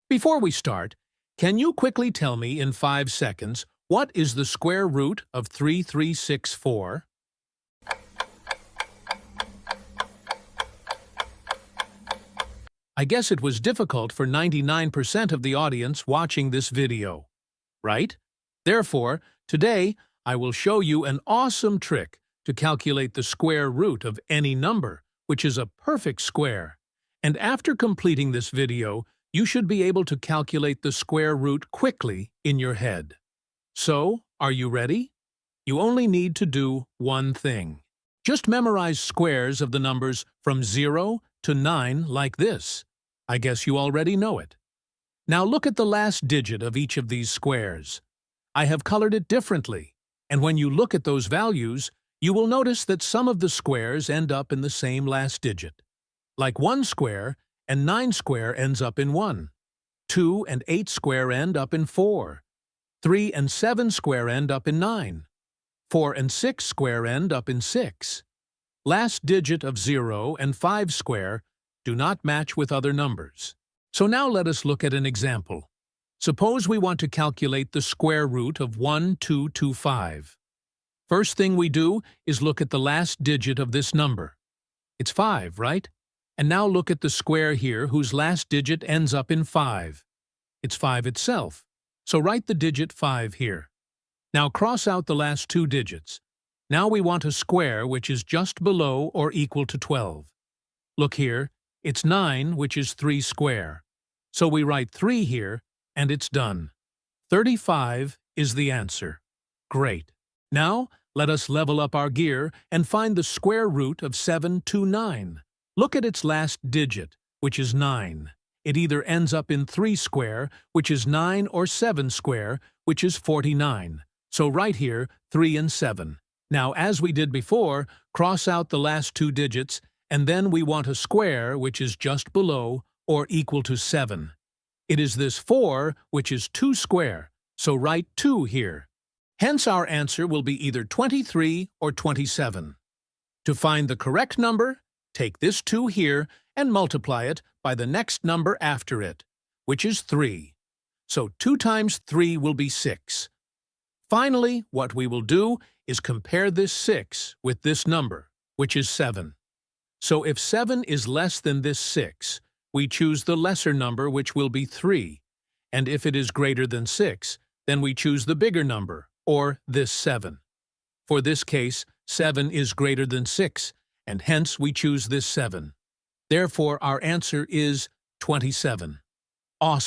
Before we start, can you quickly tell me in 5 seconds what is the square root of 3364? I guess it was difficult for 99% of the audience watching this video, right? Therefore, today I will show you an awesome trick to calculate the square root of any number, which is a perfect square. And after completing this video, you should be able to calculate the square root quickly in your head. So, are you ready? You only need to do one thing. Just memorize squares of the numbers from 0 to 9 like this. I guess you already know it. Now look at the last digit of each of these squares. I have colored it differently, and when you look at those values, you will notice that some of the squares end up in the same last digit. Like 1 square and 9 square ends up in 1. 2 and 8 square end up in 4. 3 and 7 square end up in 9. 4 and 6 square end up in 6. Last digit of 0 and 5 square do not match with other numbers. So now let us look at an example. Suppose we want to calculate the square root of 1225. First thing we do is look at the last digit of this number. It's 5, right? And now look at the square here whose last digit ends up in 5. It's 5 itself, so write the digit 5 here. Now cross out the last 2 digits. Now we want a square which is just below or equal to 12. Look here, it's 9, which is 3 square. So we write 3 here, and it's done. 35 is the answer. Great. Now, let us level up our gear and find the square root of 729. Look at its last digit, which is 9. It either ends up in 3 square, which is 9, or 7 square, which is 49. So right here, 3 and 7. Now, as we did before, cross out the last 2 digits, and then we want a square which is just below or equal to 7. It is this 4, which is 2 square, so write 2 here. Hence our answer will be either 23 or 27. To find the correct number, take this 2 here and multiply it by the next number after it, which is 3. So 2 times 3 will be 6. Finally, what we will do is compare this 6 with this number, which is 7. So if 7 is less than this 6, we choose the lesser number, which will be 3. And if it is greater than 6, then we choose the bigger number, or this 7. For this case, 7 is greater than 6, and hence we choose this 7. Therefore, our answer is 27. Awesome.